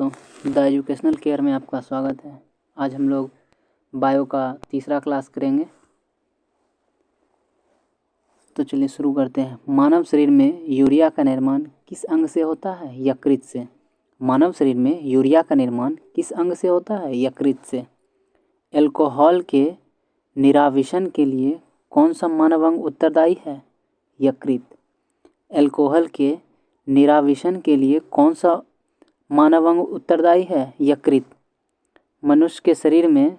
दोस्तों, the educational care में आपका स्वागत है। आज हम लोग बायो का तीसरा क्लास करेंगे। तो चलिए शुरू करते हैं। मानव शरीर में यूरिया का निर्माण किस अंग से होता है? यकृत से। मानव शरीर में यूरिया का निर्माण किस अंग से होता है? यकृत से। एल्कोहल के निराविशन के लिए कौन सा मानव अंग उत्तरदायी है? यकृत। एल्कोहल के निराविशन के लिए कौन सा मानव अंग उत्तरदायी है? यकृत। मनुष्य के शरीर में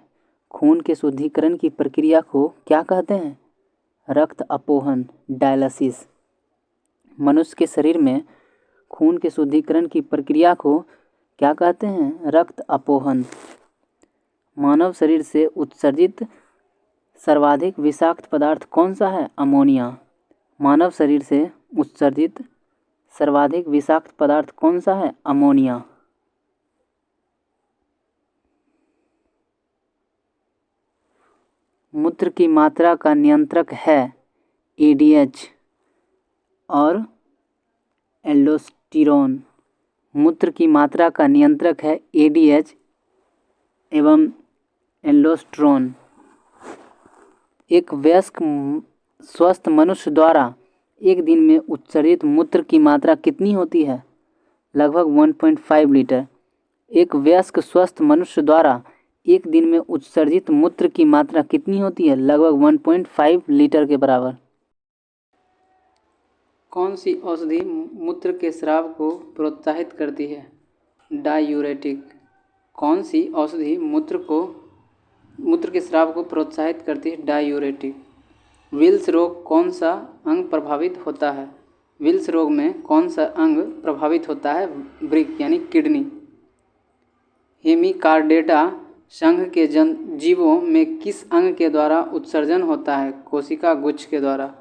खून के शुद्धिकरण की प्रक्रिया को क्या कहते हैं? रक्त अपोहन, डायलिसिस। मनुष्य के शरीर में खून के शुद्धिकरण की प्रक्रिया को क्या कहते हैं? रक्त अपोहन। मानव शरीर से उत्सर्जित सर्वाधिक विषाक्त पदार्थ कौन सा है? अमोनिया। मानव शरीर से उत्सर्जित सर्वाधिक विषाक्त पदार्थ कौन सा है? अमोनिया। मूत्र की मात्रा का नियंत्रक है एडीएच और एल्डोस्टेरोन। मूत्र की मात्रा का नियंत्रक है एडीएच एवं एल्डोस्टेरोन। एक वयस्क स्वस्थ मनुष्य द्वारा एक दिन में उत्सर्जित मूत्र की मात्रा कितनी होती है? लगभग 1.5 लीटर। एक वयस्क स्वस्थ मनुष्य द्वारा एक दिन में उत्सर्जित मूत्र की मात्रा कितनी होती है? लगभग 1.5 लीटर के बराबर। कौन सी औषधि मूत्र के स्राव को प्रोत्साहित करती है? डायूरेटिक। कौन सी औषधि मूत्र के स्राव को प्रोत्साहित करती है? डायूरेटिक। विल्स रोग कौन सा अंग प्रभावित होता है? विल्स रोग में कौन सा अंग प्रभावित होता है? वृक्क यानी किडनी। हेमिकार्डेटा संघ के जीवों में किस अंग के द्वारा उत्सर्जन होता है? कोशिका गुच्छ के द्वारा।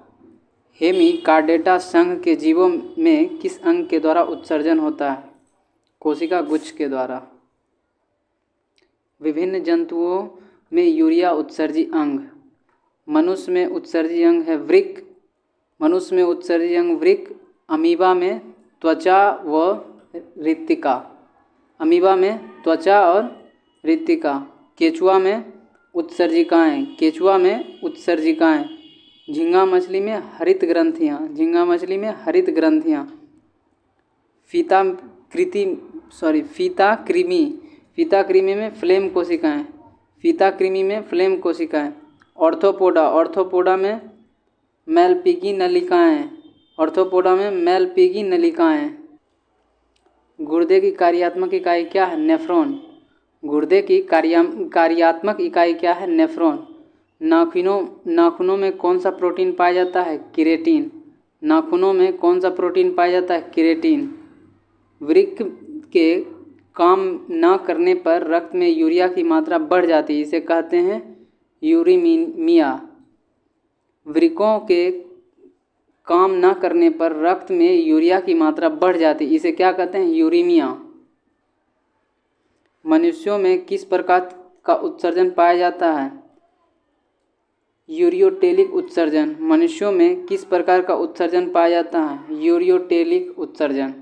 हेमिकार्डेटा संघ के जीवों में किस अंग के द्वारा उत्सर्जन होता है? कोशिका गुच्छ के द्वारा। विभिन्न जंतुओं में यूरिया उत्सर्जी अंग। मनुष्य में उत्सर्जी अंग है वृक्क। मनुष्य में उत्सर्जी अंग वृक्क। अमीबा में त्वचा व रिक्तिका। अमीबा में त्वचा और रिक्तिका। केचुआ में उत्सर्जिकाएँ। केचुआ में उत्सर्जिकाएँ। झींगा मछली में हरित ग्रंथियाँ। झींगा मछली में हरित ग्रंथियाँ। फीता कृमि में फ्लेम कोशिकाएँ। फीता कृमि में फ्लेम कोशिकाएँ। ऑर्थोपोडा। ऑर्थोपोडा में मैलपिगी नलिकाएँ। ऑर्थोपोडा में मैलपिगी नलिकाएँ। गुर्दे की कार्यात्मक इकाई क्या है? नेफ्रॉन। गुर्दे की कार्यात्मक इकाई क्या है? नेफ्रॉन। नाखूनों में कौन सा प्रोटीन पाया जाता है? केराटिन। नाखूनों में कौन सा प्रोटीन पाया जाता है? केराटिन। वृक्क के काम न करने पर रक्त में यूरिया की मात्रा बढ़ जाती है, इसे कहते हैं यूरेमीमिया। वृक्कों के काम न करने पर रक्त में यूरिया की मात्रा बढ़ जाती है, इसे क्या कहते हैं? यूरेमिया। मनुष्यों में किस प्रकार का उत्सर्जन पाया जाता है? यूरियोटेलिक उत्सर्जन। मनुष्यों में किस प्रकार का उत्सर्जन पाया जाता है? यूरियोटेलिक उत्सर्जन।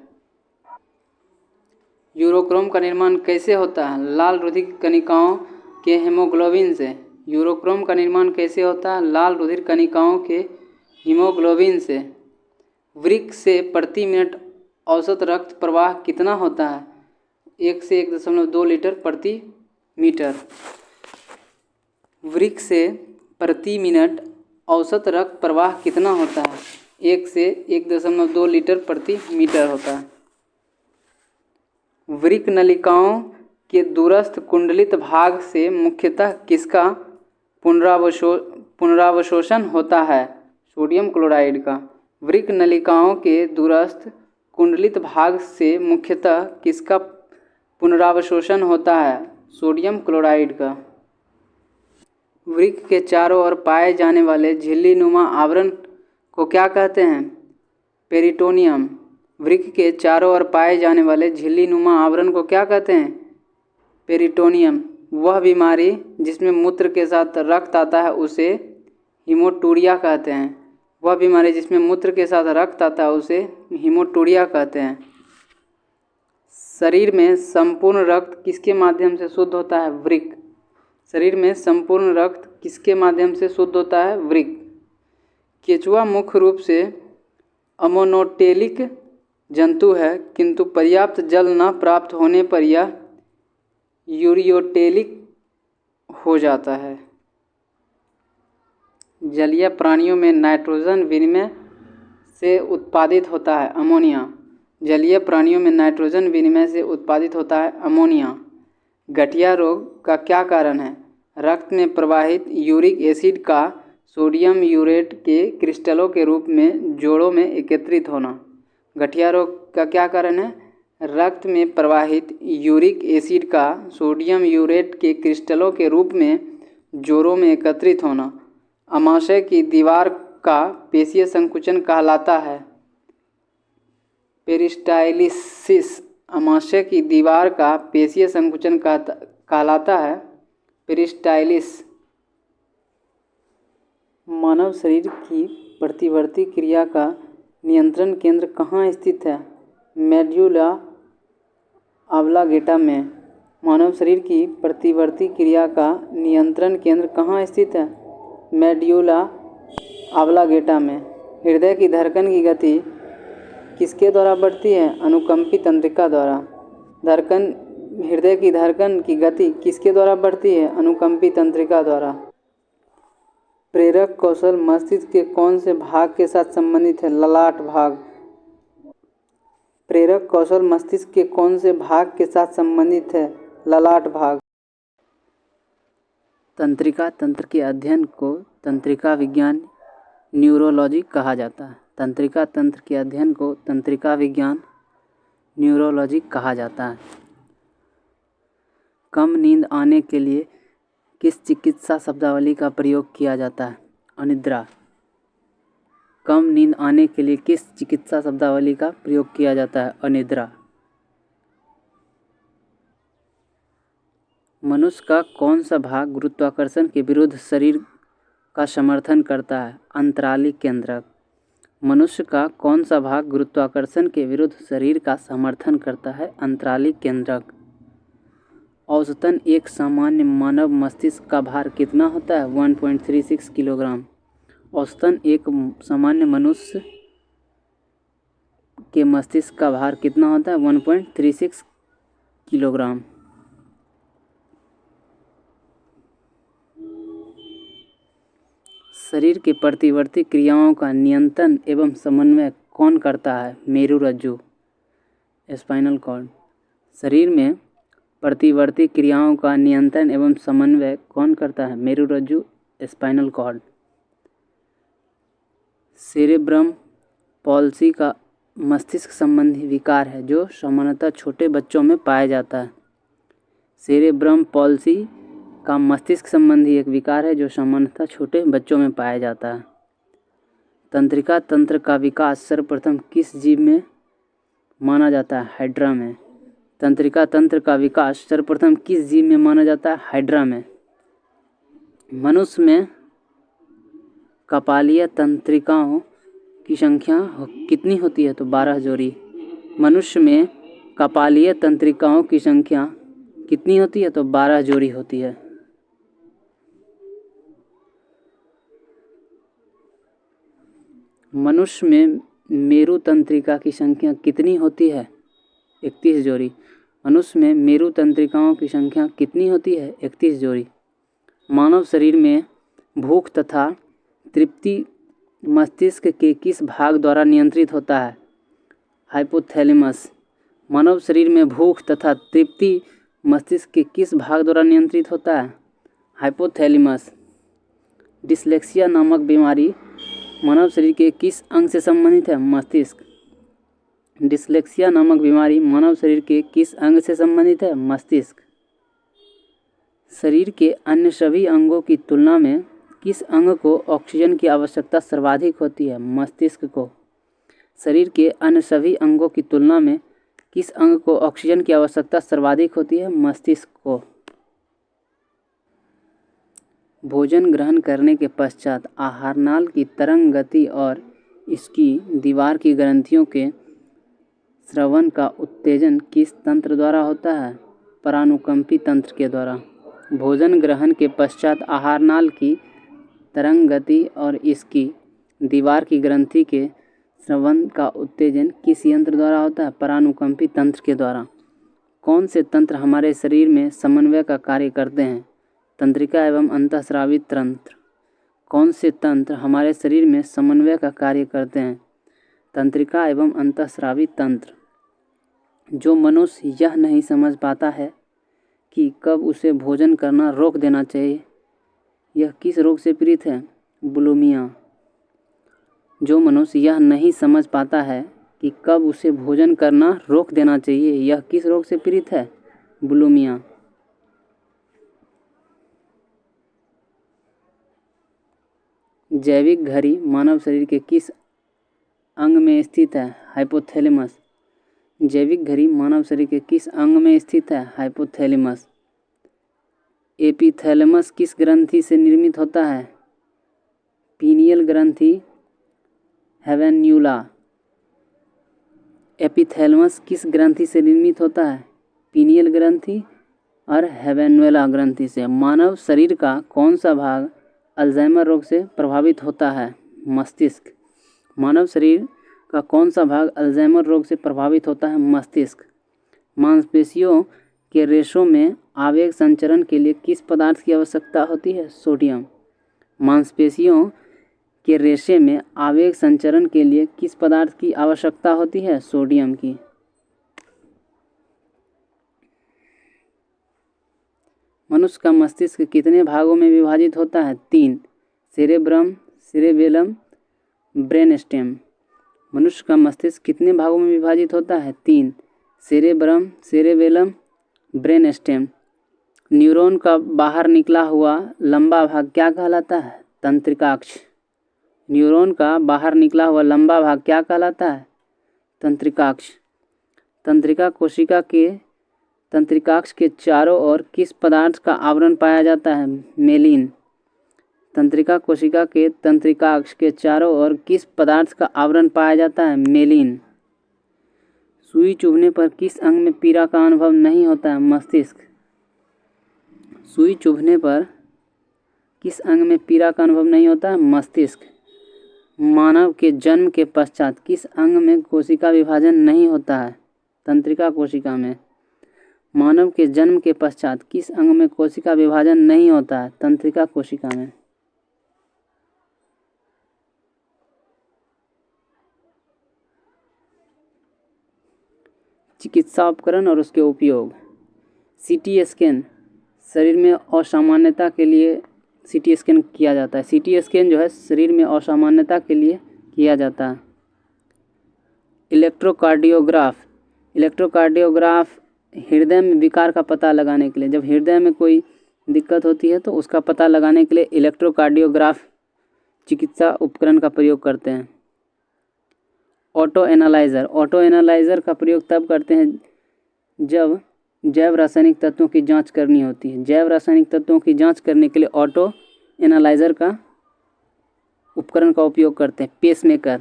यूरोक्रोम का निर्माण कैसे होता है? लाल रुधिर कणिकाओं के हीमोग्लोबिन से। यूरोक्रोम का निर्माण कैसे होता है? लाल रुधिर कणिकाओं के हीमोग्लोबिन से। वृक्क से प्रति मिनट औसत रक्त प्रवाह कितना होता है? 1 से 1.2 लीटर प्रति मीटर। वृक्क से प्रति मिनट औसत रक्त प्रवाह कितना होता है? 1 से 1.2 लीटर प्रति मीटर होता है। वृक्क नलिकाओं के दूरस्थ कुंडलित भाग से मुख्यतः किसका पुनरावशोषण होता है? सोडियम क्लोराइड का। वृक्क नलिकाओं के दूरस्थ कुंडलित भाग से मुख्यतः किसका पुनरावशोषण होता है? सोडियम क्लोराइड का। वृक्क के चारों ओर पाए जाने वाले झिल्ली-नुमा आवरण को क्या कहते हैं? पेरिटोनियम। वृक्क के चारों ओर पाए जाने वाले झिल्ली-नुमा आवरण को क्या कहते हैं? पेरिटोनियम। वह बीमारी जिसमें मूत्र के साथ रक्त आता है उसे हीमोटूरिया कहते हैं। वह बीमारी जिसमें मूत्र के साथ रक्त आता है उसे हीमोटूरिया कहते हैं। शरीर में संपूर्ण रक्त किसके माध्यम से शुद्ध होता है? वृक्क। शरीर में संपूर्ण रक्त किसके माध्यम से शुद्ध होता है? वृक्क। केंचुआ मुख्य रूप से अमोनोटेलिक जंतु है, किंतु पर्याप्त जल न प्राप्त होने पर यह यूरियोटेलिक हो जाता है। जलीय प्राणियों में नाइट्रोजन विनिमय से उत्पादित होता है अमोनिया। जलीय प्राणियों में नाइट्रोजन विनिमय से उत्पादित होता है अमोनिया। गठिया रोग का क्या कारण है? रक्त में प्रवाहित यूरिक एसिड का सोडियम यूरेट के क्रिस्टलों के रूप में जोड़ों में एकत्रित होना। गठिया रोग का क्या कारण है? रक्त में प्रवाहित यूरिक एसिड का सोडियम यूरेट के क्रिस्टलों के रूप में जोड़ों में एकत्रित होना। आमाशय की दीवार का पेशीय संकुचन कहलाता है पेरिस्टाइलिसिस। आमाशय की दीवार का पेशीय संकुचन कहलाता है पेरिस्टाइलिस। मानव शरीर की प्रतिवर्ती क्रिया का नियंत्रण केंद्र कहाँ स्थित है? मेड्यूला ऑब्लांगेटा में। मानव शरीर की प्रतिवर्ती क्रिया का नियंत्रण केंद्र कहाँ स्थित है? मेड्यूला ऑब्लांगेटा में। हृदय की धड़कन की गति किसके द्वारा बढ़ती है? अनुकंपी तंत्रिका द्वारा। हृदय की धड़कन की गति किसके द्वारा बढ़ती है? अनुकंपी तंत्रिका द्वारा। प्रेरक कौशल मस्तिष्क के कौन से भाग के साथ संबंधित है? ललाट भाग। प्रेरक कौशल मस्तिष्क के कौन से भाग के साथ संबंधित है? ललाट भाग। तंत्रिका तंत्र के अध्ययन को तंत्रिका विज्ञान न्यूरोलॉजी कहा जाता है। तंत्रिका तंत्र के अध्ययन को तंत्रिका विज्ञान न्यूरोलॉजी कहा जाता है। कम नींद आने के लिए किस चिकित्सा शब्दावली का प्रयोग किया जाता है? अनिद्रा। कम नींद आने के लिए किस चिकित्सा शब्दावली का प्रयोग किया जाता है? अनिद्रा। मनुष्य का कौन सा भाग गुरुत्वाकर्षण के विरुद्ध शरीर का समर्थन करता है? अंतरालिक केंद्रक। मनुष्य का कौन सा भाग गुरुत्वाकर्षण के विरुद्ध शरीर का समर्थन करता है? अंतरालिक केंद्रक। औसतन एक सामान्य मानव मस्तिष्क का भार कितना होता है? 1.36 किलोग्राम। औसतन एक सामान्य मनुष्य के मस्तिष्क का भार कितना होता है? 1.36 किलोग्राम। शरीर के प्रतिवर्ती क्रियाओं का नियंत्रण एवं समन्वय कौन करता है? मेरुरज्जु, स्पाइनल कॉर्ड। शरीर में प्रतिवर्ती क्रियाओं का नियंत्रण एवं समन्वय कौन करता है? मेरुरज्जु, स्पाइनल कॉर्ड। सेरेब्रम पॉल्सी का मस्तिष्क संबंधी विकार है जो सामान्यतः छोटे बच्चों में पाया जाता है। सेरेब्रम पॉल्सी का मस्तिष्क संबंधी एक विकार है जो सामान्यतः छोटे बच्चों में पाया जाता है। तंत्रिका तंत्र का विकास सर्वप्रथम किस जीव में माना जाता है? हाइड्रा में। तंत्रिका तंत्र का विकास सर्वप्रथम किस जीव में माना जाता है? हाइड्रा में। मनुष्य में कपालीय तंत्रिकाओं की संख्या कितनी होती है? तो 12 जोड़ी। मनुष्य में कपालीय तंत्रिकाओं की संख्या कितनी होती है? तो 12 जोड़ी होती है। मनुष्य में मेरु तंत्रिका की संख्या कितनी होती है? 31 जोड़ी। मनुष्य में मेरु तंत्रिकाओं की संख्या कितनी होती है? 31 जोड़ी। मानव शरीर में भूख तथा तृप्ति मस्तिष्क के किस भाग द्वारा नियंत्रित होता है? हाइपोथैलेमस। मानव शरीर में भूख तथा तृप्ति मस्तिष्क के किस भाग द्वारा नियंत्रित होता है? हाइपोथैलेमस। डिस्लेक्सिया नामक बीमारी मानव शरीर के किस अंग से संबंधित है? मस्तिष्क। डिस्लेक्सिया नामक बीमारी मानव शरीर के किस अंग से संबंधित है? मस्तिष्क। शरीर के अन्य सभी अंगों की तुलना में किस अंग को ऑक्सीजन की आवश्यकता सर्वाधिक होती है? मस्तिष्क को। शरीर के अन्य सभी अंगों की तुलना में किस अंग को ऑक्सीजन की आवश्यकता सर्वाधिक होती है? मस्तिष्क को। भोजन ग्रहण करने के पश्चात आहारनाल की तरंग गति और इसकी दीवार की ग्रंथियों के श्रवण का उत्तेजन किस तंत्र द्वारा होता है? परानुकंपी तंत्र के द्वारा। भोजन ग्रहण के पश्चात आहार नाल की तरंग गति और इसकी दीवार की ग्रंथि के श्रवण का उत्तेजन किस यंत्र द्वारा होता है? परानुकंपी तंत्र के द्वारा। कौन से तंत्र हमारे शरीर में समन्वय का कार्य करते हैं? तंत्रिका एवं अंतःस्रावी तंत्र। कौन से तंत्र हमारे शरीर में समन्वय का कार्य करते हैं? तंत्रिका एवं अंतःस्रावी तंत्र। जो मनुष्य यह नहीं समझ पाता है कि कब उसे भोजन करना रोक देना चाहिए, यह किस रोग से पीड़ित है? बुलिमिया। जो मनुष्य यह नहीं समझ पाता है कि कब उसे भोजन करना रोक देना चाहिए, यह किस रोग से पीड़ित है? बुलिमिया। जैविक घड़ी मानव शरीर के किस अंग में स्थित है? हाइपोथैलेमस। जैविक घड़ी मानव शरीर के किस अंग में स्थित है? हाइपोथैलेमस। एपिथैलेमस किस ग्रंथि से निर्मित होता है? पीनियल ग्रंथि, हैवेन्यूला। एपिथैलेमस किस ग्रंथि से निर्मित होता है? पीनियल ग्रंथि और हैवेन्यूला ग्रंथि से। मानव शरीर का कौन सा भाग अल्जाइमर रोग से प्रभावित होता है? मस्तिष्क। मानव शरीर का कौन सा भाग अल्जाइमर रोग से प्रभावित होता है? मस्तिष्क। मांसपेशियों के रेशों में आवेग संचरण के लिए किस पदार्थ की आवश्यकता होती है? सोडियम। मांसपेशियों के रेशे में आवेग संचरण के लिए किस पदार्थ की आवश्यकता होती है? सोडियम की। मनुष्य का मस्तिष्क कितने भागों में विभाजित होता है? 3। Cerebrum, cerebellum, brainstem. मनुष्य का मस्तिष्क कितने भागों में विभाजित होता है? 3। Cerebrum, cerebellum, brainstem. न्यूरॉन का बाहर निकला हुआ लंबा भाग क्या कहलाता है? तंत्रिकाक्ष। न्यूरॉन का बाहर निकला हुआ लंबा भाग क्या कहलाता है? तंत्रिकाक्ष। तंत्रिका कोशिका के तंत्रिकाक्ष के चारों ओर किस पदार्थ का आवरण पाया जाता है? मेलिन। तंत्रिका कोशिका के तंत्रिकाक्ष के चारों ओर किस पदार्थ का आवरण पाया जाता है? मेलिन। सुई चुभने पर किस अंग में पीड़ा का अनुभव नहीं होता है? मस्तिष्क। सुई चुभने पर किस अंग में पीड़ा का अनुभव नहीं होता है? मस्तिष्क। मानव के जन्म के पश्चात किस अंग में कोशिका विभाजन नहीं होता है? तंत्रिका कोशिका में। मानव के जन्म के पश्चात किस अंग में कोशिका विभाजन नहीं होता है? तंत्रिका कोशिका में। चिकित्सा उपकरण और उसके उपयोग। CT scan. शरीर में असामान्यता के लिए सीटी स्कैन किया जाता है। सीटी स्कैन जो है शरीर में असामान्यता के लिए किया जाता है। इलेक्ट्रोकार्डियोग्राफ। इलेक्ट्रोकार्डियोग्राफ हृदय में विकार का पता लगाने के लिए, जब हृदय में कोई दिक्कत होती है तो उसका पता लगाने के लिए इलेक्ट्रोकार्डियोग्राफ चिकित्सा उपकरण का प्रयोग करते हैं। Auto analyser. ऑटो एनालाइज़र का प्रयोग तब करते हैं जब जैव रासायनिक तत्वों की जांच करनी होती है। जैव रासायनिक तत्वों की जांच करने के लिए ऑटो एनालाइज़र का उपकरण का उपयोग करते हैं। पेसमेकर।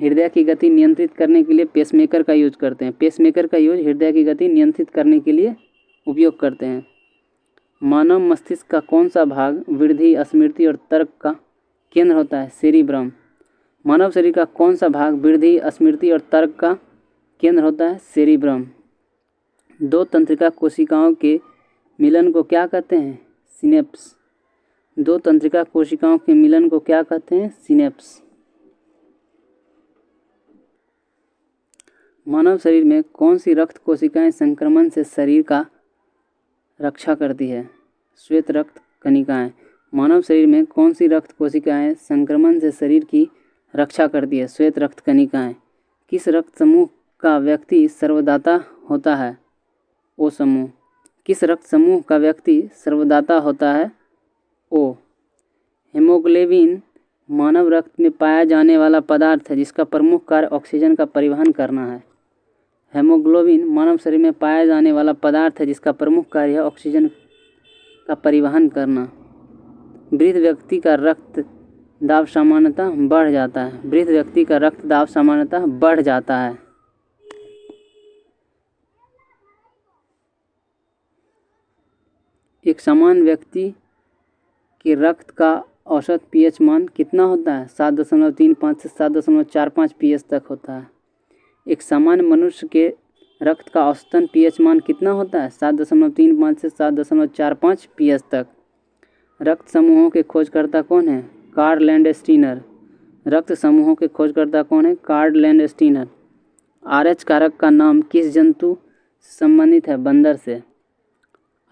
हृदय की गति नियंत्रित करने के लिए पेसमेकर का यूज करते हैं। पेसमेकर का यूज हृदय की गति नियंत्रित करने के लिए उपयोग करते हैं। मानव मस्तिष्क का कौन सा भाग वृद्धि, स्मृति और तर्क का केंद्र होता है? सेरिब्रम। मानव शरीर का कौन सा भाग वृद्धि, स्मृति और तर्क का केंद्र होता है? सेरिब्रम। दो तंत्रिका कोशिकाओं के मिलन को क्या कहते हैं? सिनेप्स। दो तंत्रिका कोशिकाओं के मिलन को क्या कहते हैं? सिनेप्स। मानव शरीर में कौन सी रक्त कोशिकाएं संक्रमण से शरीर का रक्षा करती है? श्वेत रक्त कणिकाएं। मानव शरीर में कौन सी रक्त कोशिकाएं संक्रमण से शरीर की रक्षा करती है? श्वेत रक्त कणिकाएं। किस रक्त समूह का व्यक्ति सर्वदाता होता है? ओ समूह। किस रक्त समूह का व्यक्ति सर्वदाता होता है? ओ। हेमोग्लोबिन मानव रक्त में पाया जाने वाला पदार्थ है जिसका प्रमुख कार्य ऑक्सीजन का परिवहन करना है। हेमोग्लोबिन मानव शरीर में पाया जाने वाला पदार्थ है जिसका प्रमुख कार्य है ऑक्सीजन का परिवहन करना। वृद्ध व्यक्ति का रक्त दाब सामान्यतः बढ़ जाता है। वृद्ध व्यक्ति का रक्त दाब सामान्यतः बढ़ जाता है। एक समान व्यक्ति के रक्त का औसत पीएच मान कितना होता है? 7.35 से 7.45 पीएच तक होता है। एक सामान्य मनुष्य के रक्त का औसतन पीएच मान कितना होता है? 7.35 से 7.45 पीएच तक। रक्त समूहों के खोजकर्ता कौन है? Karl Landsteiner. रक्त समूहों के खोजकर्ता कौन है? Karl Landsteiner. RH कारक का नाम किस जंतु से संबंधित है? बंदर से।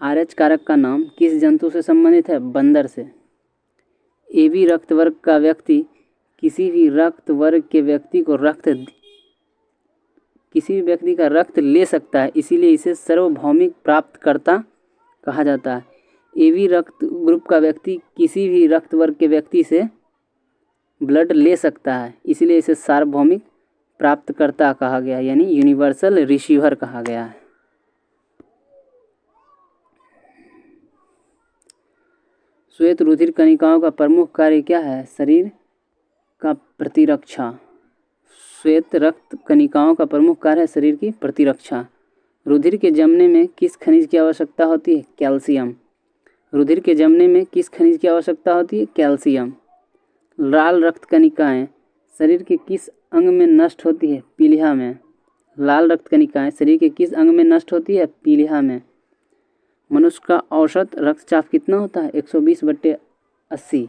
RH कारक का नाम किस जंतु से संबंधित है? बंदर से। AB रक्त वर्ग का व्यक्ति किसी भी व्यक्ति का रक्त ले सकता है, इसीलिए इसे सार्वभौमिक प्राप्तकर्ता कहा जाता है। AB रक्त ग्रुप का व्यक्ति किसी भी रक्त वर्ग के व्यक्ति से ब्लड ले सकता है, इसलिए इसे सार्वभौमिक प्राप्तकर्ता कहा गया, यानी यूनिवर्सल रिसीवर कहा गया है। श्वेत रुधिर कणिकाओं का प्रमुख कार्य क्या है? शरीर का प्रतिरक्षा। श्वेत रक्त कणिकाओं का प्रमुख कार्य है शरीर की प्रतिरक्षा। रुधिर के जमने में किस खनिज की आवश्यकता होती है? कैल्शियम। रुधिर के जमने में किस खनिज की आवश्यकता होती है? कैल्शियम। लाल रक्त कणिकाएं शरीर के किस अंग में नष्ट होती है? पीलिया में। लाल रक्त कणिकाएं शरीर के किस अंग में नष्ट होती है? पीलिया में। मनुष्य का औसत रक्तचाप कितना होता है? 120/80।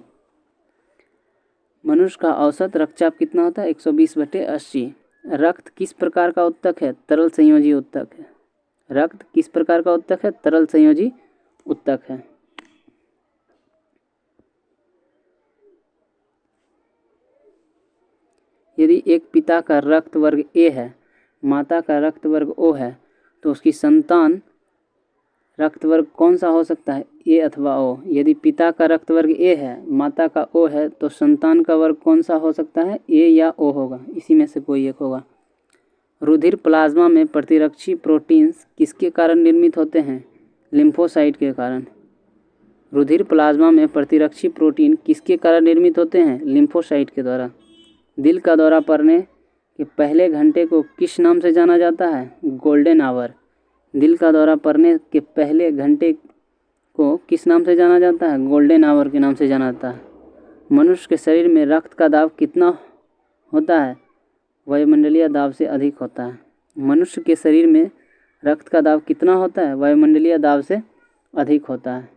मनुष्य का औसत रक्तचाप कितना होता है? 120/80। रक्त किस प्रकार का उत्तक है? तरल संयोजी उत्तक है। रक्त किस प्रकार का उत्तक है? तरल संयोजी उत्तक है। यदि एक पिता का रक्त वर्ग A है, माता का रक्त वर्ग O है, तो उसकी संतान रक्त वर्ग कौन सा हो सकता है? A अथवा O। यदि पिता का रक्त वर्ग A है, माता का O है, तो संतान का वर्ग कौन सा हो सकता है? A या O होगा, इसी में से कोई एक होगा। रुधिर प्लाज्मा में प्रतिरक्षी प्रोटीन्स किसके कारण निर्मित होते हैं? लिम्फोसाइट के कारण। रुधिर प्लाज्मा में प्रतिरक्षी प्रोटीन किसके कारण निर्मित होते हैं? लिम्फोसाइट के द्वारा। दिल का दौरा पड़ने के पहले घंटे को किस नाम से जाना जाता है? Golden hour. दिल का दौरा पड़ने के पहले घंटे को किस नाम से जाना जाता है? गोल्डन आवर के नाम से जाना जाता है। मनुष्य के शरीर में रक्त का दाब कितना होता है? वायुमंडलीय दाब से अधिक होता है। मनुष्य के शरीर में रक्त का दाब कितना होता है? वायुमंडलीय दाब से अधिक होता है।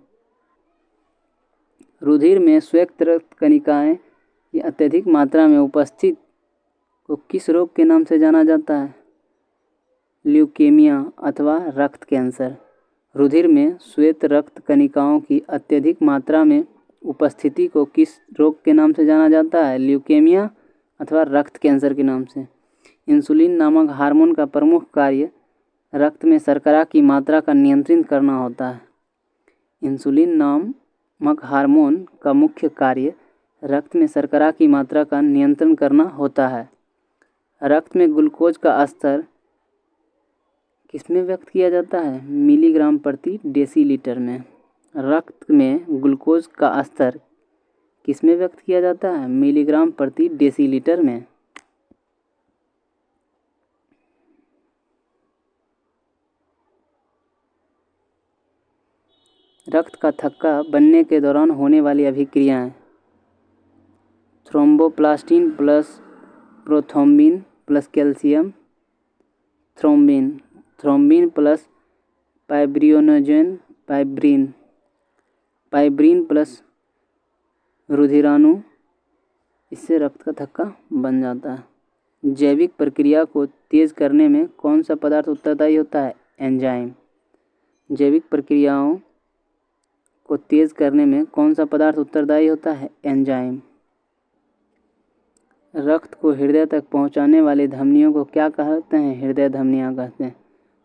रुधिर में श्वेत रक्त कणिकाएं की अत्यधिक मात्रा में उपस्थित को किस रोग के नाम से जाना जाता है? ल्यूकेमिया अथवा रक्त कैंसर। रुधिर में श्वेत रक्त कणिकाओं की अत्यधिक मात्रा में उपस्थिति को किस रोग के नाम से जाना जाता है? ल्यूकेमिया अथवा रक्त कैंसर के नाम से। इंसुलिन नामक हार्मोन का प्रमुख कार्य रक्त में शर्करा की मात्रा का नियंत्रित करना होता है। इंसुलिन नामक हार्मोन का मुख्य कार्य रक्त में शर्करा की मात्रा का नियंत्रण करना होता है। रक्त में ग्लूकोज का स्तर किसमें व्यक्त किया जाता है? मिलीग्राम प्रति डेसीलीटर में। रक्त में ग्लूकोज का स्तर किसमें व्यक्त किया जाता है? मिलीग्राम प्रति डेसीलीटर में। रक्त का थक्का बनने के दौरान होने वाली अभिक्रियाएं। Thromboplastin plus prothrombin plus calcium. Thrombin plus fibrinogen fibrin plus रुधिराणु, इससे रक्त का थक्का बन जाता है। जैविक प्रक्रिया को तेज करने में कौन सा पदार्थ उत्तरदायी होता है? एंजाइम। जैविक प्रक्रियाओं को तेज करने में कौन सा पदार्थ उत्तरदायी होता है? एंजाइम। रक्त को हृदय तक पहुंचाने वाली धमनियों को क्या कहते हैं? हृदय धमनियां कहते हैं।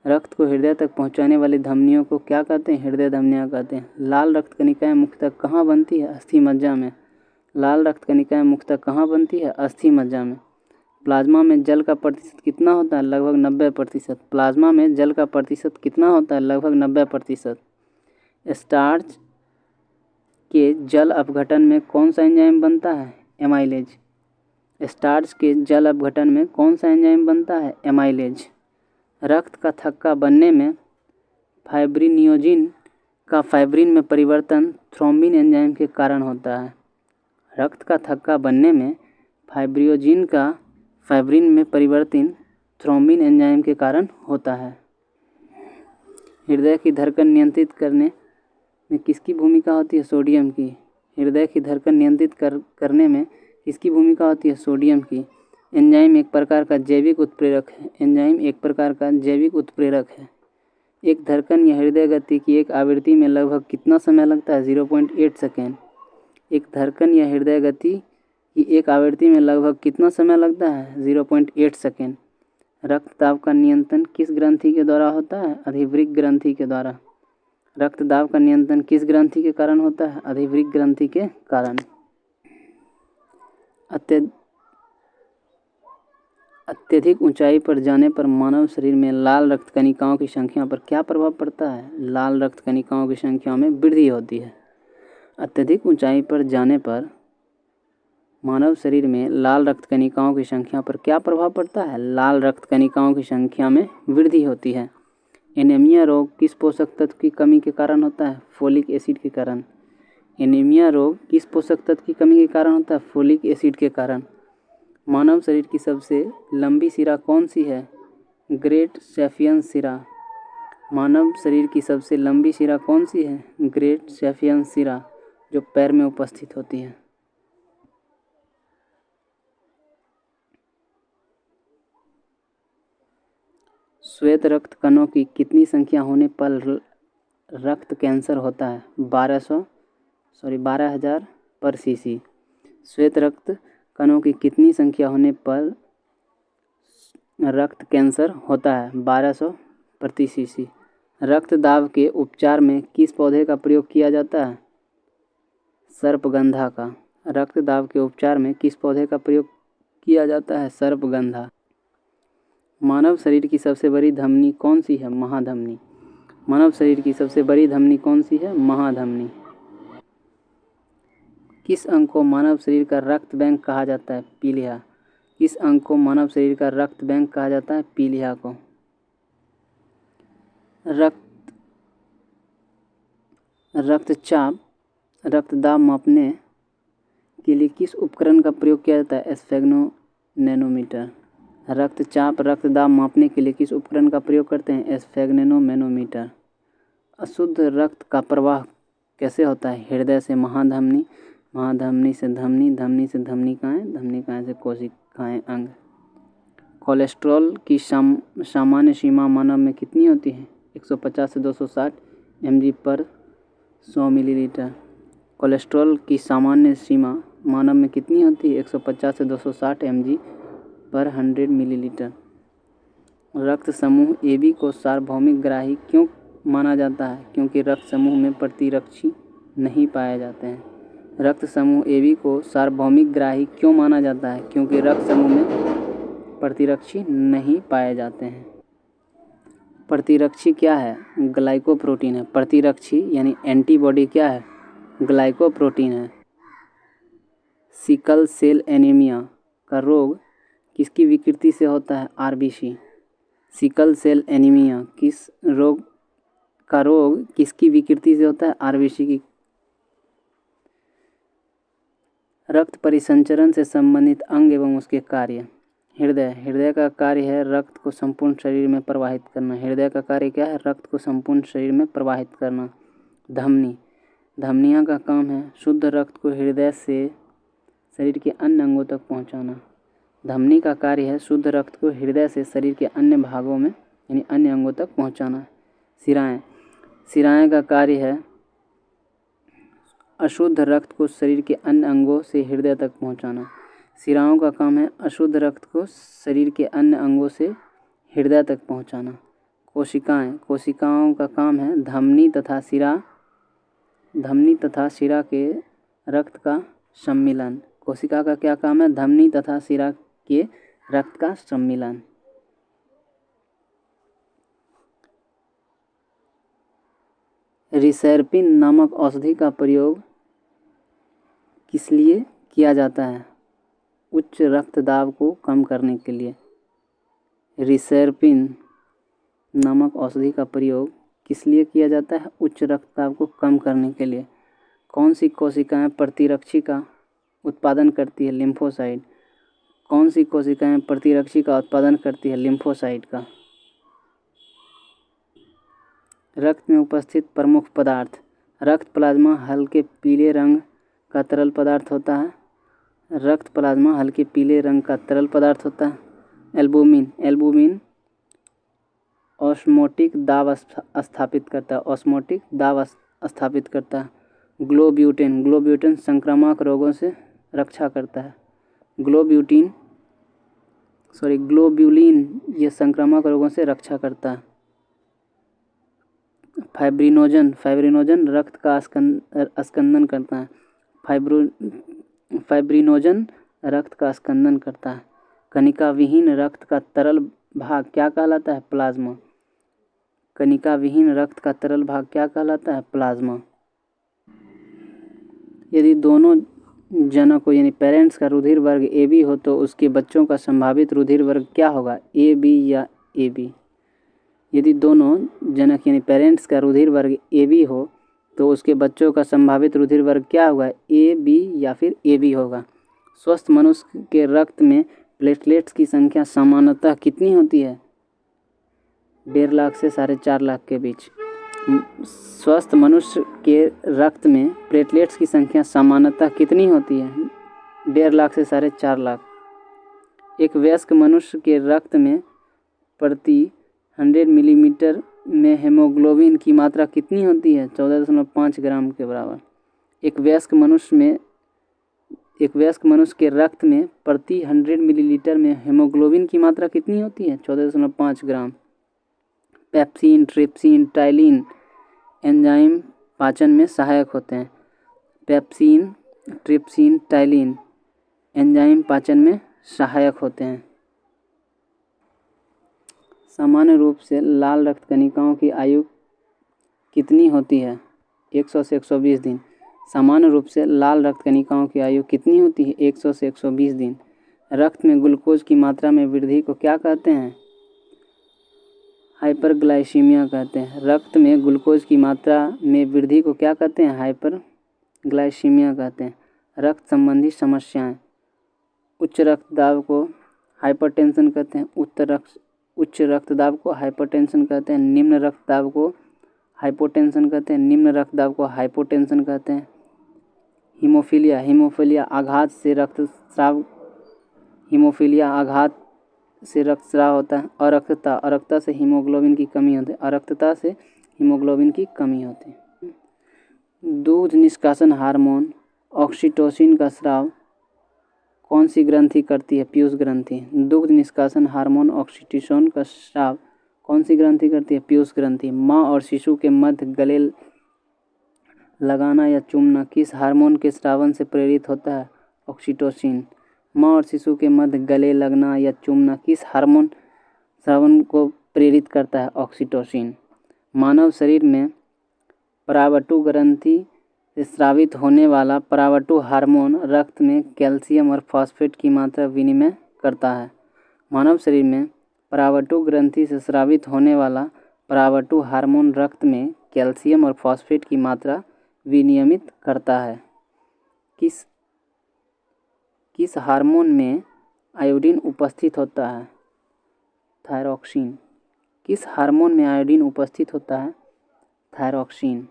रक्त को हृदय तक पहुंचाने वाली धमनियों को क्या कहते हैं? हृदय धमनियां कहते हैं। लाल रक्त कणिकाएं मुख्यतः कहाँ बनती है? अस्थि मज्जा में। लाल रक्त कणिकाएं मुख्यतः कहाँ बनती है? अस्थि मज्जा में। प्लाज्मा में जल का प्रतिशत कितना होता है? लगभग 90%। प्लाज्मा में जल का प्रतिशत कितना होता है? लगभग 90%। स्टार्च के जल अपघटन में कौन सा एंजाइम बनता है? एमाइलेज। स्टार्च के जल अपघटन में कौन सा एंजाइम बनता है? एमाइलेज। रक्त का थक्का बनने में फाइब्रिनोजेन का फाइब्रिन में परिवर्तन थ्रोम्बिन एंजाइम के कारण होता है। रक्त का थक्का बनने में फाइब्रिनोजिन का फाइब्रिन में परिवर्तन थ्रोम्बिन एंजाइम के कारण होता है। हृदय की धड़कन नियंत्रित करने में किसकी भूमिका होती है? सोडियम की। हृदय की धड़कन नियंत्रित करने में किसकी भूमिका होती है? सोडियम की। एंजाइम एक प्रकार का जैविक उत्प्रेरक है। एंजाइम एक प्रकार का जैविक उत्प्रेरक है। एक धड़कन या हृदय गति की एक आवृत्ति में लगभग कितना समय लगता है? 0.8 सेकेंड। एक धड़कन या हृदय गति की एक आवृत्ति में लगभग कितना समय लगता है? 0.8 सेकेंड। रक्तदाब का नियंत्रण किस ग्रंथि के द्वारा होता है? अधिवृक्क ग्रंथि के द्वारा। रक्तदाब का नियंत्रण किस ग्रंथि के कारण होता है? अधिवृक्क ग्रंथि के कारण। अत्यधिक ऊंचाई पर जाने पर मानव शरीर में लाल रक्त कणिकाओं की संख्या पर क्या प्रभाव पड़ता है? लाल रक्त कणिकाओं की संख्या में वृद्धि होती है। अत्यधिक ऊंचाई पर जाने पर मानव शरीर में लाल रक्त कणिकाओं की संख्या पर क्या प्रभाव पड़ता है? लाल रक्त कणिकाओं की संख्या में वृद्धि होती है। एनीमिया रोग किस पोषक तत्व की कमी के कारण होता है? फोलिक एसिड के कारण। एनीमिया रोग किस पोषक तत्व की कमी के कारण होता है? फोलिक एसिड के कारण। मानव शरीर की सबसे लंबी शिरा कौन सी है? ग्रेट सैफियन शिरा। मानव शरीर की सबसे लंबी शिरा कौन सी है? ग्रेट सैफियन शिरा, जो पैर में उपस्थित होती है। श्वेत रक्त कणों की कितनी संख्या होने पर रक्त कैंसर होता है? 12,000 पर सीसी। श्वेत रक्त कणों की कितनी संख्या होने पर रक्त कैंसर होता है? 1200 प्रति सीसी। रक्तदाब के उपचार में किस पौधे का प्रयोग किया जाता है? सर्पगंधा का। रक्तदाब के उपचार में किस पौधे का प्रयोग किया जाता है? सर्पगंधा। मानव शरीर की सबसे बड़ी धमनी कौन सी है? महाधमनी। मानव शरीर की सबसे बड़ी धमनी कौन सी है? महाधमनी। किस अंग को मानव शरीर का रक्त बैंक कहा जाता है? पीलिया। किस अंग को मानव शरीर का रक्त बैंक कहा जाता है? पीलिया को। रक्तचाप रक्तदाब मापने के लिए किस उपकरण का प्रयोग किया जाता है? स्फेग्नोनैनोमीटर। रक्तचाप रक्तदाब मापने के लिए किस उपकरण का प्रयोग करते हैं? स्फेग्नोनैनोमीटर। अशुद्ध रक्त का प्रवाह कैसे होता है? हृदय से महाधमनी, महाधमनी से धमनी, धमनी से धमनिकाएं, धमनिकाएं से कोशिकाएं अंग। कोलेस्ट्रॉल की सामान्य सीमा मानव में कितनी होती है? 150 से 260 mg पर 100 मिलीलीटर। कोलेस्ट्रॉल की सामान्य सीमा मानव में कितनी होती है? 150 से 260 mg पर 100 मिलीलीटर। रक्त समूह AB को सार्वभौमिक ग्राही क्यों माना जाता है? क्योंकि रक्त समूह में प्रतिरक्षी नहीं पाए जाते हैं। रक्त समूह AB को सार्वभौमिक ग्राही क्यों माना जाता है? क्योंकि रक्त समूह में प्रतिरक्षी नहीं पाए जाते हैं। प्रतिरक्षी क्या है? ग्लाइकोप्रोटीन है। प्रतिरक्षी यानी एंटीबॉडी क्या है? ग्लाइकोप्रोटीन है। सिकल सेल एनीमिया का रोग किसकी विकृति से होता है? RBC। सिकल सेल एनीमिया का रोग किसकी विकृति से होता है? RBC की। रक्त परिसंचरण से संबंधित अंग एवं उसके कार्य। हृदय का कार्य है रक्त को संपूर्ण शरीर में प्रवाहित करना। हृदय का कार्य क्या है? रक्त को संपूर्ण शरीर में प्रवाहित करना। धमनियाँ का काम है शुद्ध रक्त को हृदय से शरीर के अन्य अंगों तक पहुँचाना। धमनी का कार्य है शुद्ध रक्त को हृदय से शरीर के अन्य भागों में यानी अन्य अंगों तक पहुँचाना। सिराएं का कार्य है अशुद्ध रक्त को शरीर के अन्य अंगों से हृदय तक पहुँचाना। सिराओं का काम है अशुद्ध रक्त को शरीर के अन्य अंगों से हृदय तक पहुँचाना। कोशिकाओं का काम है धमनी तथा शिरा के रक्त का सम्मिलन। कोशिका का क्या काम है? धमनी तथा शिरा के रक्त का सम्मिलन। रिसर्पिन नामक औषधि का प्रयोग किस लिए किया जाता है? उच्च रक्तदाब को कम करने के लिए। रिसर्पिन नामक औषधि का प्रयोग किस लिए किया जाता है? उच्च रक्तचाप को कम करने के लिए। कौन सी कोशिकाएं प्रतिरक्षी का उत्पादन करती है? लिम्फोसाइट। कौन सी कोशिकाएं प्रतिरक्षी का उत्पादन करती है? लिम्फोसाइट का। रक्त में उपस्थित प्रमुख पदार्थ। रक्त प्लाज्मा हल्के पीले रंग का तरल पदार्थ होता है। रक्त प्लाज्मा हल्के पीले रंग का तरल पदार्थ होता है। एल्बुमिन ऑस्मोटिक दाब स्थापित करता है। ऑस्मोटिक दाब स्थापित करता है। ग्लोब्यूटेन संक्रामक रोगों से रक्षा करता है। ग्लोब्यूलिन ये संक्रामक रोगों से रक्षा करता है। फाइब्रिनोजन रक्त का स्कंदन करता है। फाइब्रिनोजन रक्त का स्कंदन करता है। कणिका विहीन रक्त का तरल भाग क्या कहलाता है? प्लाज्मा। कणिका विहीन रक्त का तरल भाग क्या कहलाता है? प्लाज्मा। यदि दोनों जनकों यानी पेरेंट्स का रुधिर वर्ग AB हो तो उसके बच्चों का संभावित रुधिर वर्ग क्या होगा? AB या AB। यदि दोनों जनक यानी पेरेंट्स का रुधिर वर्ग AB हो तो उसके बच्चों का संभावित रुधिर वर्ग क्या होगा? AB या फिर AB होगा। स्वस्थ मनुष्य के रक्त में प्लेटलेट्स की संख्या सामान्यतः कितनी होती है? 1.5 लाख से 4.5 लाख के बीच। स्वस्थ मनुष्य के रक्त में प्लेटलेट्स की संख्या सामान्यतः कितनी होती है? 1.5 लाख से 4.5 लाख। एक वयस्क मनुष्य के रक्त में प्रति 100 मिलीलीटर में हेमोग्लोबिन की मात्रा कितनी होती है? 14.5 ग्राम के बराबर। एक वयस्क मनुष्य के रक्त में प्रति 100 मिलीलीटर में हेमोग्लोबिन की मात्रा कितनी होती है? 14.5 ग्राम। पेप्सिन, ट्रिप्सिन, टाइलिन एंजाइम पाचन में सहायक होते हैं। पेप्सिन, ट्रिप्सिन, टाइलिन एंजाइम पाचन में सहायक होते हैं। सामान्य रूप से लाल रक्त कणिकाओं की आयु कितनी होती है? 100 से 120 दिन। सामान्य रूप से लाल रक्त कणिकाओं की आयु कितनी होती है? 100 से 120 दिन। रक्त में ग्लूकोज की मात्रा में वृद्धि को क्या कहते हैं? हाइपरग्लाइसीमिया कहते हैं। रक्त में ग्लूकोज की मात्रा में वृद्धि को क्या कहते हैं? हाइपरग्लाइसीमिया कहते हैं। रक्त संबंधी समस्याएं। उच्च रक्तदाब को हाइपरटेंशन कहते हैं। उच्च रक्तदाब को हाइपरटेंशन कहते हैं। निम्न रक्तदाब को हाइपोटेंशन कहते हैं। निम्न रक्तदाब को हाइपोटेंशन कहते हैं। हीमोफीलिया आघात से रक्तस्राव होता है। अरक्तता से हीमोग्लोबिन की कमी होती है। दूध निष्कासन हार्मोन ऑक्सीटोसिन का स्राव कौन सी ग्रंथि करती है? पीयूष ग्रंथि। दुग्ध निष्कासन हार्मोन ऑक्सीटोसिन का स्राव कौन सी ग्रंथि करती है? पीयूष ग्रंथि। माँ और शिशु के मध्य गले लगाना या चूमना किस हार्मोन के स्रावन से प्रेरित होता है? ऑक्सीटोसिन। माँ और शिशु के मध्य गले लगना या चूमना किस हार्मोन स्रावन को प्रेरित करता है? ऑक्सीटोसिन। मानव शरीर में परावटु ग्रंथि से स्रावित होने वाला परावटु हार्मोन रक्त में कैल्शियम और फॉस्फेट की मात्रा विनिमय करता है। मानव शरीर में परावटु ग्रंथि से स्रावित होने वाला परावटु हार्मोन रक्त में कैल्शियम और फॉस्फेट की मात्रा विनियमित करता है। किस हार्मोन में आयोडीन उपस्थित होता है? थायरॉक्सिन। किस हार्मोन में आयोडीन उपस्थित होता है? थायरॉक्सिन।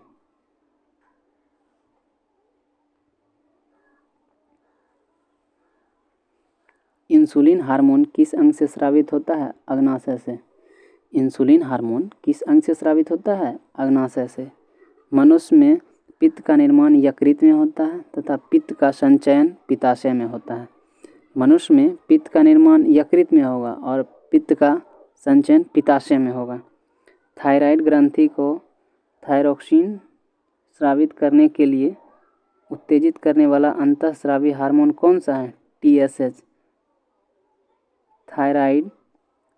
इंसुलिन हार्मोन किस अंग से स्रावित होता है? अग्नाशय से। इंसुलिन हार्मोन किस अंग से स्रावित होता है? अग्नाशय से। मनुष्य में पित्त का निर्माण यकृत में होता है तथा पित्त का संचयन पित्ताशय में होता है। मनुष्य में पित्त का निर्माण यकृत में होगा और पित्त का संचयन पित्ताशय में होगा। थायराइड ग्रंथि को थायरॉक्सिन स्रावित करने के लिए उत्तेजित करने वाला अंतःस्रावी हार्मोन कौन सा है? TSH, thyroid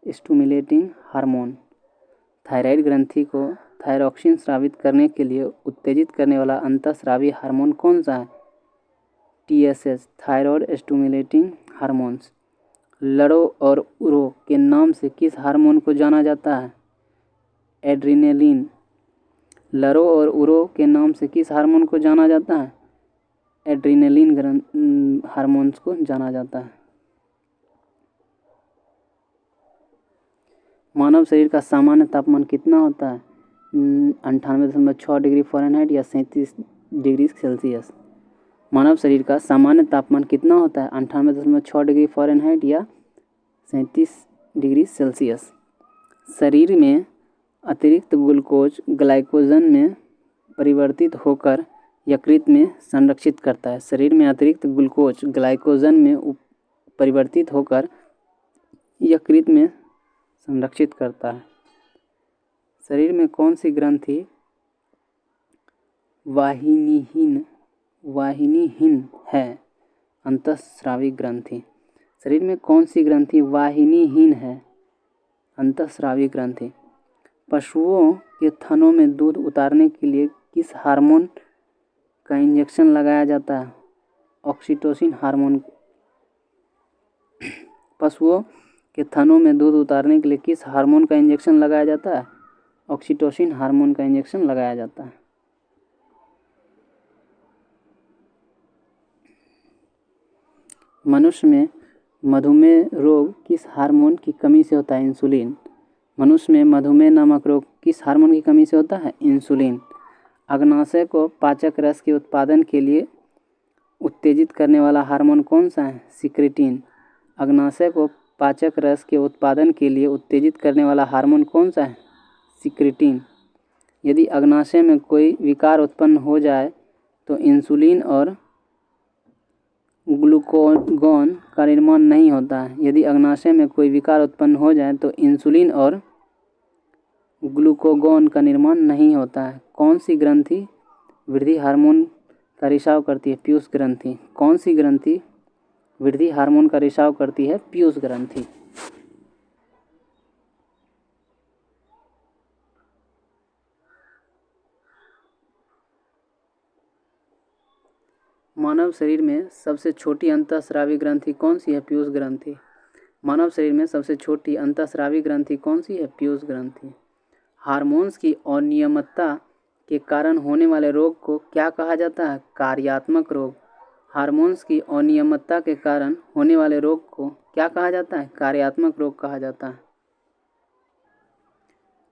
stimulating hormone. Thyroid ग्रंथि को थायरॉक्सिन स्रावित करने के लिए उत्तेजित करने वाला अंतःस्रावी हार्मोन कौन सा है? TSH, thyroid stimulating hormones. लड़ो और उड़ो के नाम से किस हार्मोन को जाना जाता है? एड्रेनलिन। लरो और उरो के नाम से किस हार्मोन को जाना जाता है? एड्रीनलिन हार्मोन्स को जाना जाता है। मानव शरीर का सामान्य तापमान कितना होता है? 98.6 डिग्री फ़ारेनहाइट या 37 डिग्री सेल्सियस। मानव शरीर का सामान्य तापमान कितना होता है? 98.6 डिग्री फ़ारेनहाइट या 37 डिग्री सेल्सियस। शरीर में अतिरिक्त ग्लूकोज ग्लाइकोजन में परिवर्तित होकर यकृत में संरक्षित करता है। शरीर में अतिरिक्त ग्लूकोज ग्लाइकोजन में परिवर्तित होकर यकृत में संरक्षित करता है। शरीर में कौन सी ग्रंथि वाहिनीहीन है? अंतःस्रावी ग्रंथि। शरीर में कौन सी ग्रंथि वाहिनीहीन है? अंतःस्रावी ग्रंथि। पशुओं के थनों में दूध उतारने के लिए किस हार्मोन का इंजेक्शन लगाया जाता है? Oxytocin hormone. पशुओं के थनों में दूध उतारने के लिए किस हार्मोन का इंजेक्शन लगाया जाता है? ऑक्सीटोसिन हार्मोन का इंजेक्शन लगाया जाता है। मनुष्य में मधुमेह रोग किस हार्मोन की कमी से होता है? इंसुलिन। मनुष्य में मधुमेह नामक रोग किस हार्मोन की कमी से होता है? इंसुलिन। अग्नाशय को पाचक रस के उत्पादन के लिए उत्तेजित करने वाला हार्मोन कौन सा है? सिक्रेटिन। अग्नाशय को पाचक रस के उत्पादन के लिए उत्तेजित करने वाला हार्मोन कौन सा है? सिक्रेटिन। यदि अग्नाशय में कोई विकार उत्पन्न हो जाए तो इंसुलिन और ग्लूकागॉन का निर्माण नहीं होता है। यदि अग्नाशय में कोई विकार उत्पन्न हो जाए तो इंसुलिन और ग्लूकागॉन का निर्माण नहीं होता है। कौन सी ग्रंथि वृद्धि हार्मोन का रिसाव करती है? पीयूष ग्रंथि। कौन सी ग्रंथि वृद्धि हार्मोन का रिसाव करती है? पीयूष ग्रंथि। मानव शरीर में सबसे छोटी अंतःस्रावी ग्रंथि कौन सी है? पीयूष ग्रंथि। मानव शरीर में सबसे छोटी अंतःस्रावी ग्रंथि कौन सी है? पीयूष ग्रंथि। हार्मोन्स की अनियमितता के कारण होने वाले रोग को क्या कहा जाता है? कार्यात्मक रोग। हार्मोन्स की अनियमितता के कारण होने वाले रोग को क्या कहा जाता है? कार्यात्मक रोग कहा जाता है।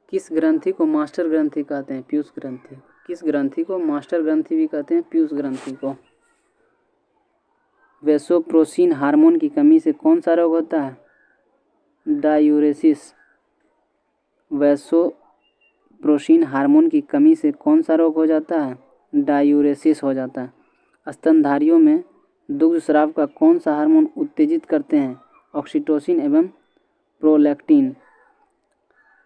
किस ग्रंथि को मास्टर ग्रंथि कहते हैं? पीयूष ग्रंथि। किस ग्रंथि को मास्टर ग्रंथि भी कहते हैं? पीयूष ग्रंथि को। वैसोप्रेसिन हार्मोन की कमी से कौन सा रोग होता है? डायूरेसिस। वैसोप्रेसिन हार्मोन की कमी से कौन सा रोग हो जाता है? डायूरेसिस हो जाता है। स्तनधारियों में दुग्ध स्राव का कौन सा हार्मोन उत्तेजित करते हैं? ऑक्सीटोसिन एवं प्रोलैक्टिन।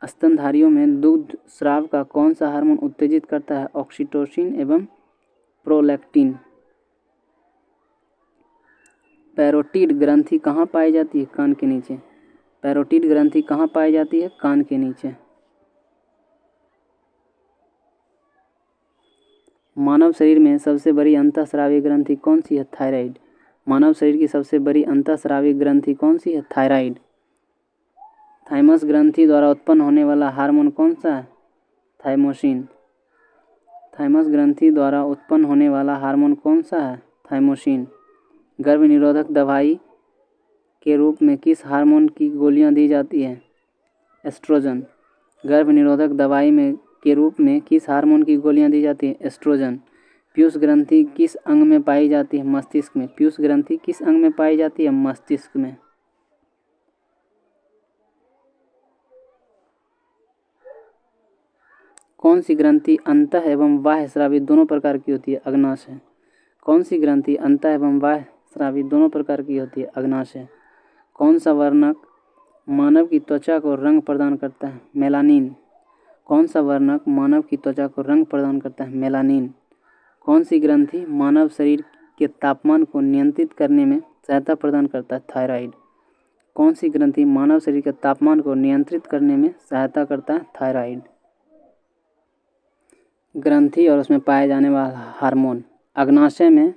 स्तनधारियों में दुग्ध स्राव का कौन सा हार्मोन उत्तेजित करता है? ऑक्सीटोसिन एवं प्रोलैक्टिन। पैरोटिड ग्रंथि कहाँ पाई जाती है? कान के नीचे। पैरोटिड ग्रंथि कहाँ पाई जाती है? कान के नीचे। मानव शरीर में सबसे बड़ी अंतःस्रावी ग्रंथि कौन सी है? थायराइड। मानव शरीर की सबसे बड़ी अंतःस्रावी ग्रंथि कौन सी है? थायराइड। थाइमस ग्रंथि द्वारा उत्पन्न होने वाला हार्मोन कौन सा है? थाइमोसिन। थाइमस ग्रंथि द्वारा उत्पन्न होने वाला हार्मोन कौन सा है? थाइमोसिन। गर्भ निरोधक दवाई के रूप में किस हार्मोन की गोलियां दी जाती हैं? एस्ट्रोजन। गर्भ निरोधक दवाई में के रूप में किस हार्मोन की गोलियां दी जाती हैं? एस्ट्रोजन। पीयूष ग्रंथि किस अंग में पाई जाती है? मस्तिष्क में। पीयूष ग्रंथि किस अंग में पाई जाती है? मस्तिष्क में। कौन सी ग्रंथि अंतः एवं बाह्य स्रावी दोनों प्रकार की होती है? अग्नाशय। कौन सी ग्रंथि अंतः एवं बाह्य स्रावी दोनों प्रकार की होती है? अग्नाशय। कौन सा वर्णक मानव की त्वचा को रंग प्रदान करता है? मेलानिन। कौन सा वर्णक मानव की त्वचा को रंग प्रदान करता है? मेलानिन। कौन सी ग्रंथि मानव शरीर के तापमान को नियंत्रित करने में सहायता प्रदान करता है? थायराइड। कौन सी ग्रंथि मानव शरीर के तापमान को नियंत्रित करने में सहायता करता है? थायराइड। ग्रंथि और उसमें पाए जाने वाला हार्मोन। अग्नाशय में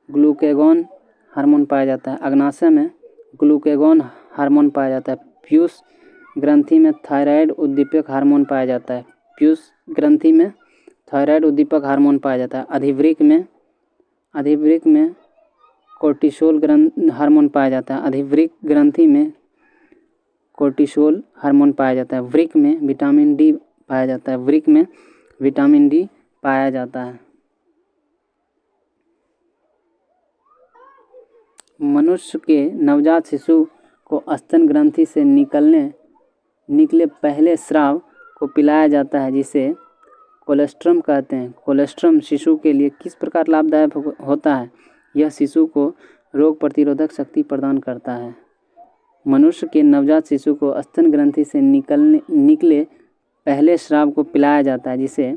ग्लूकागॉन हार्मोन पाया जाता है। अग्नाशय में ग्लूकागॉन हार्मोन पाया जाता है। पीयूष ग्रंथि में थायराइड उद्दीपक हार्मोन पाया जाता है। पीयूष ग्रंथि में थायराइड उद्दीपक हार्मोन पाया जाता है। अधिवृक्क में कोर्टिसोल हार्मोन पाया जाता है। अधिवृक्क ग्रंथि में कोर्टिसोल हार्मोन पाया जाता है। वृक्क में विटामिन डी पाया जाता है। वृक्क में विटामिन डी पाया जाता है। मनुष्य के नवजात शिशु को स्तन ग्रंथि से निकले पहले स्राव को पिलाया जाता है, जिसे कोलेस्ट्रम कहते हैं। कोलेस्ट्रम शिशु के लिए किस प्रकार लाभदायक होता है? यह शिशु को रोग प्रतिरोधक शक्ति प्रदान करता है। मनुष्य के नवजात शिशु को स्तन ग्रंथि से निकले पहले स्राव को पिलाया जाता है, जिसे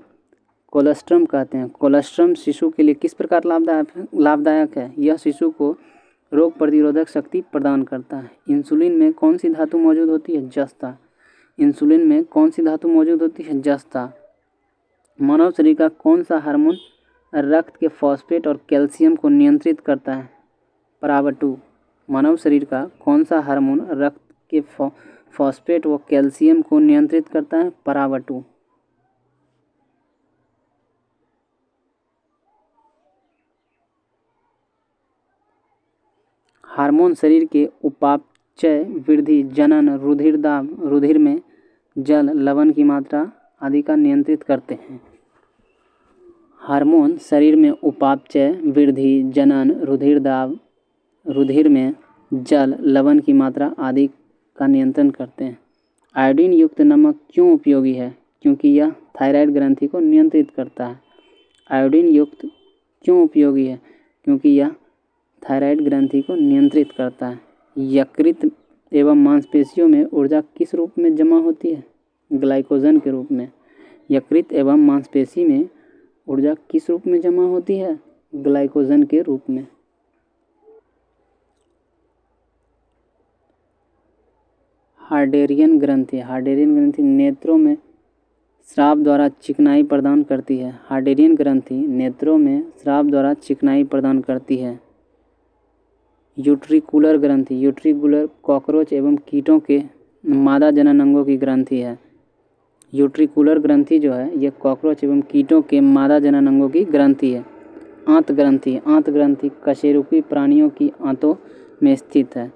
कोलेस्ट्रम कहते हैं। कोलेस्ट्रम शिशु के लिए किस प्रकार लाभदायक है? यह शिशु को रोग प्रतिरोधक शक्ति प्रदान करता है। इंसुलिन में कौन सी धातु मौजूद होती है? जस्ता। इंसुलिन में कौन सी धातु मौजूद होती है? जस्ता। मानव शरीर का कौन सा हार्मोन रक्त के फॉस्फेट और कैल्शियम को नियंत्रित करता है? परावटु। मानव शरीर का कौन सा हार्मोन रक्त के फॉस्फेट व कैल्शियम को नियंत्रित करता है? परावटु। हार्मोन शरीर के उपापचय, वृद्धि, जनन, रुधिर दाब, रुधिर में जल, लवण की मात्रा आदि का नियंत्रित करते हैं। हार्मोन शरीर में उपापचय, वृद्धि, जनन, रुधिर दाब, रुधिर में जल, लवण की मात्रा आदि का नियंत्रण करते हैं। आयोडीन युक्त नमक क्यों उपयोगी है? क्योंकि यह थायराइड ग्रंथि को नियंत्रित करता है। आयोडीन युक्त क्यों उपयोगी है? क्योंकि यह थायराइड ग्रंथि को नियंत्रित करता है। यकृत एवं मांसपेशियों में ऊर्जा किस रूप में जमा होती है? ग्लाइकोजन के रूप में। यकृत एवं मांसपेशी में ऊर्जा किस रूप में जमा होती है? ग्लाइकोजन के रूप में। हार्डेरियन ग्रंथि। हार्डेरियन ग्रंथि नेत्रों में स्राव द्वारा चिकनाई प्रदान करती है। हार्डेरियन ग्रंथि नेत्रों में स्राव द्वारा चिकनाई प्रदान करती है। यूट्रिकुलर ग्रंथि। यूट्रिकुलर कॉकरोच एवं कीटों के मादा जनन अंगों की ग्रंथि है। यूट्रिकुलर ग्रंथि जो है ये कॉकरोच एवं कीटों के मादा जनन अंगों की ग्रंथि है। आंत ग्रंथि। आंत ग्रंथि कशेरुकी प्राणियों की आंतों में स्थित है।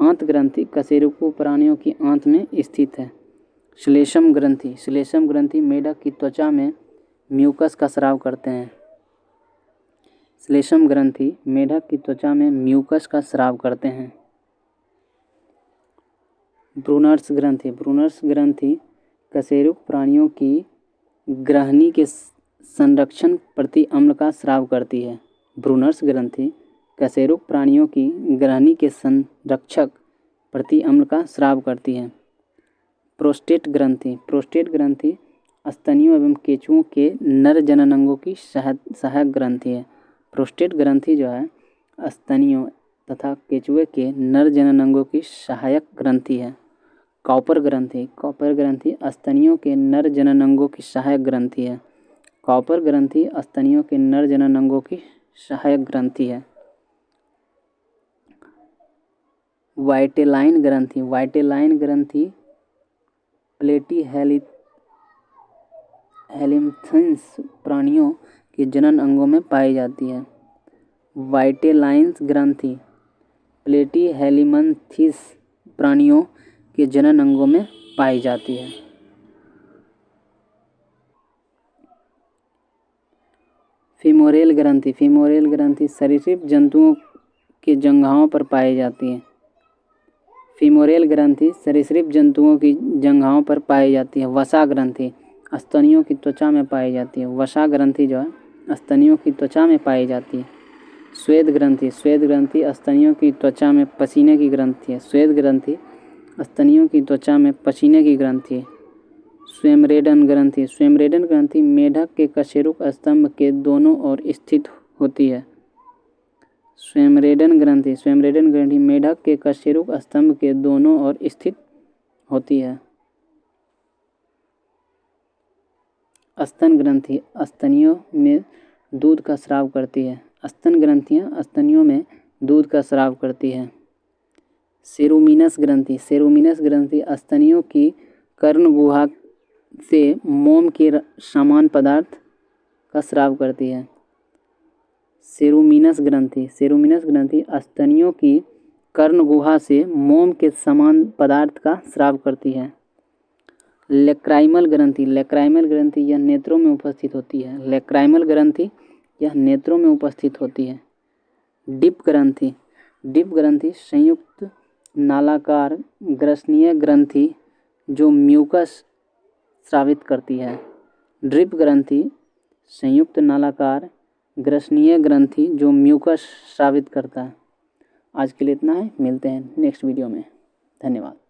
आंत ग्रंथि कशेरुकी प्राणियों की आंत में स्थित है। श्लेष्म ग्रंथि। श्लेष्म ग्रंथि मेढक की त्वचा में म्यूकस का स्राव करते हैं। श्लेष्म ग्रंथि मेढक की त्वचा में म्यूकस का स्राव करते हैं। ब्रूनर्स ग्रंथि। ब्रूनर्स ग्रंथि कशेरुक प्राणियों की ग्रहणी के संरक्षण प्रति अम्ल का स्राव करती है। ब्रूनर्स ग्रंथि कशेरुक प्राणियों की ग्रहणी के संरक्षक प्रति अम्ल का स्राव करती है। प्रोस्टेट ग्रंथि। प्रोस्टेट ग्रंथि स्तनियों एवं केंचुओं के नर जनन अंगों की सहायक ग्रंथि है। प्रोस्टेट ग्रंथि जो है स्तनियों तथा केंचुए के नर जनन अंगों की सहायक ग्रंथि है। कॉपर ग्रंथि। कॉपर ग्रंथि स्तनियों के नर जनन अंगों की सहायक ग्रंथि है। कॉपर ग्रंथि स्तनियों के नर जनन अंगों की सहायक ग्रंथि है। वाइटेलाइन ग्रंथि। वाइटेलाइन ग्रंथि प्लेटी हेलिम्थेंस प्राणियों के जनन अंगों में पाई जाती है। वाइटेलाइन्स ग्रंथि प्लेटी हेलिमंथिस प्राणियों के जनन अंगों में पाई जाती है। फीमोरेल ग्रंथि। फीमोरेल ग्रंथि सरीसृप जंतुओं के जंघाओं पर पाई जाती है। फीमोरेल ग्रंथि सरीसृप जंतुओं की जंघाओं पर पाई जाती है। वसा ग्रंथि स्तनियों की त्वचा में पाई जाती है। वसा ग्रंथि जो है स्तनियों की त्वचा में पाई जाती है। श्वेत ग्रंथि। श्वेत ग्रंथि स्तनियों की त्वचा में पसीने की ग्रंथि है। श्वेत ग्रंथि स्तनियों की त्वचा में पसीने की ग्रंथि है। स्वेमरेडन ग्रंथि। स्वेमरेडन ग्रंथि मेढक के कशेरुक स्तंभ के दोनों ओर स्थित होती है। स्वेमरेडन ग्रंथि। स्वेमरेडन ग्रंथि मेढक के कशेरुक स्तंभ के दोनों ओर स्थित होती है। स्तन ग्रंथि स्तनियों में दूध का स्राव करती है। स्तन ग्रंथियां स्तनियों में दूध का स्राव करती है। सेरुमिनस ग्रंथि। सेरुमिनस ग्रंथि स्तनियों की कर्ण गुहा से मोम के समान पदार्थ का स्राव करती है? सेरुमिनस ग्रंथि। सेरुमिनस ग्रंथि स्तनियों की कर्ण गुहा से मोम के समान पदार्थ का स्राव करती है। लेक्राइमल ग्रंथि। लेक्राइमल ग्रंथि यह नेत्रों में उपस्थित होती है। लेक्राइमल ग्रंथि यह नेत्रों में उपस्थित होती है। डिप ग्रंथि। डिप ग्रंथि संयुक्त नालाकार ग्रसनीय ग्रंथि जो म्यूकस स्रावित करती है। ड्रिप ग्रंथि संयुक्त नालाकार ग्रसनीय ग्रंथि जो म्यूकस स्रावित करता है। आज के लिए इतना है, मिलते हैं नेक्स्ट वीडियो में। धन्यवाद।